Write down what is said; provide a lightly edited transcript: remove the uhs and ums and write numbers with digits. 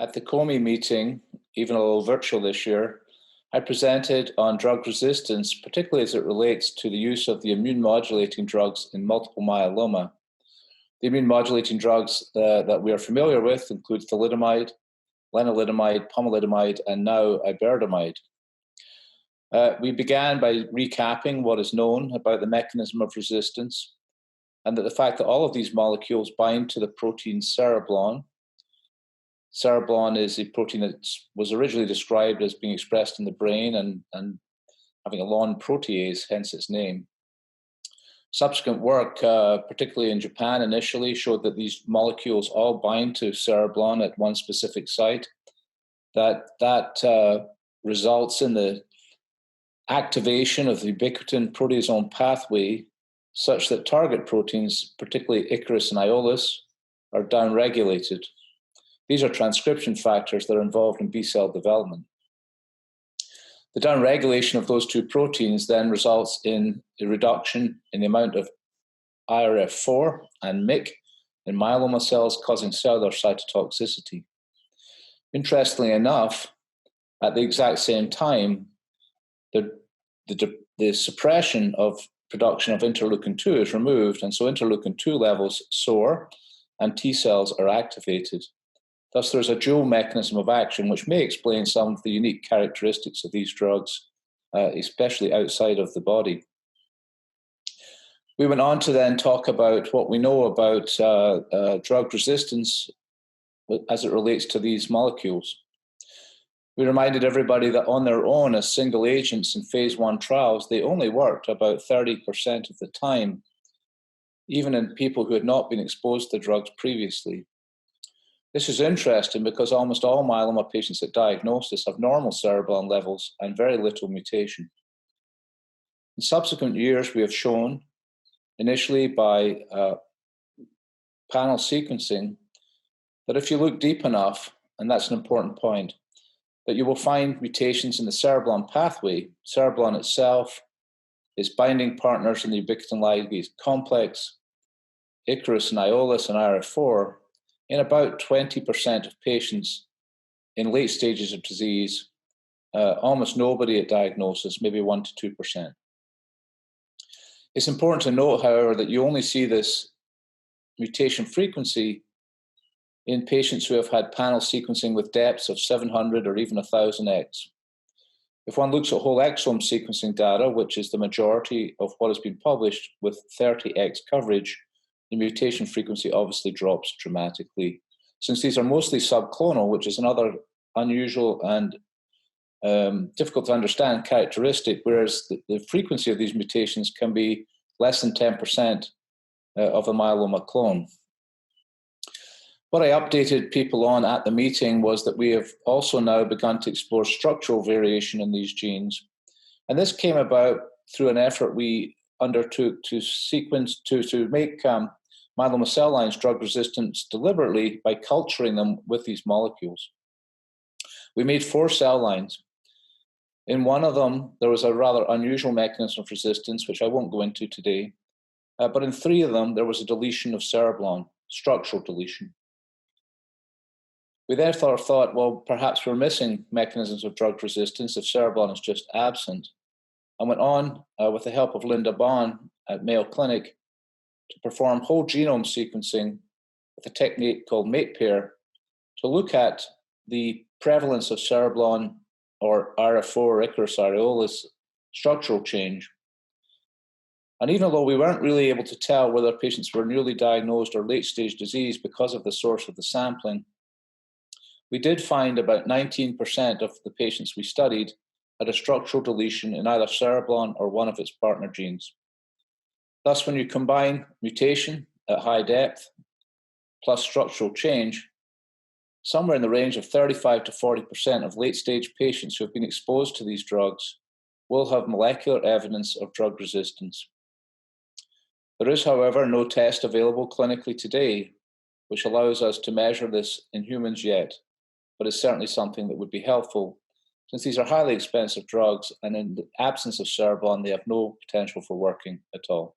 At the COMI meeting, even a little virtual this year, I presented on drug resistance, particularly as it relates to the use of the immune modulating drugs in multiple myeloma. The immune modulating drugs that we are familiar with include thalidomide, lenalidomide, pomalidomide, and now iberdomide. We began by recapping what is known about the mechanism of resistance, and that the fact that all of these molecules bind to the protein cereblon. Cereblon is a protein that was originally described as being expressed in the brain and having a long protease, hence its name. Subsequent work, particularly in Japan initially, showed that these molecules all bind to cereblon at one specific site. That results in the activation of the ubiquitin proteasome pathway such that target proteins, particularly Ikaros and Aiolos, are downregulated. These are transcription factors that are involved in B-cell development. The downregulation of those two proteins then results in a reduction in the amount of IRF4 and MYC in myeloma cells, causing cellular cytotoxicity. Interestingly enough, at the exact same time, the suppression of production of interleukin-2 is removed, and so interleukin-2 levels soar and T cells are activated. Thus, there's a dual mechanism of action, which may explain some of the unique characteristics of these drugs, especially outside of the body. We went on to then talk about what we know about drug resistance as it relates to these molecules. We reminded everybody that on their own, as single agents in phase 1 trials, they only worked about 30% of the time, even in people who had not been exposed to drugs previously. This is interesting because almost all myeloma patients at diagnosis have normal cereblon levels and very little mutation. In subsequent years, we have shown, initially by panel sequencing, that if you look deep enough, and that's an important point, that you will find mutations in the cereblon pathway. Cereblon itself is binding partners in the ubiquitin ligase complex, Ikaros and Aiolos and IRF4, in about 20% of patients in late stages of disease, almost nobody at diagnosis, maybe 1% to 2%. It's important to note, however, that you only see this mutation frequency in patients who have had panel sequencing with depths of 700 or even 1000x. If one looks at whole exome sequencing data, which is the majority of what has been published with 30x coverage, the mutation frequency obviously drops dramatically. Since these are mostly subclonal, which is another unusual and difficult to understand characteristic, whereas the frequency of these mutations can be less than 10% of a myeloma clone. What I updated people on at the meeting was that we have also now begun to explore structural variation in these genes. And this came about through an effort we undertook to sequence, to make myeloma cell lines drug resistance deliberately by culturing them with these molecules. We made 4 cell lines. In one of them, there was a rather unusual mechanism of resistance, which I won't go into today. But in 3 of them, there was a deletion of cereblon, structural deletion. We therefore thought, well, perhaps we're missing mechanisms of drug resistance if cereblon is just absent, and went on with the help of Linda Bond at Mayo Clinic to perform whole genome sequencing with a technique called mate pair to look at the prevalence of cereblon or IRF4, Ikaros, Aiolos structural change. And even though we weren't really able to tell whether patients were newly diagnosed or late-stage disease because of the source of the sampling, we did find about 19% of the patients we studied had a structural deletion in either cereblon or one of its partner genes. Thus, when you combine mutation at high depth plus structural change, somewhere in the range of 35 to 40% of late-stage patients who have been exposed to these drugs will have molecular evidence of drug resistance. There is, however, no test available clinically today which allows us to measure this in humans yet, but it's certainly something that would be helpful since these are highly expensive drugs and in the absence of cereblon, they have no potential for working at all.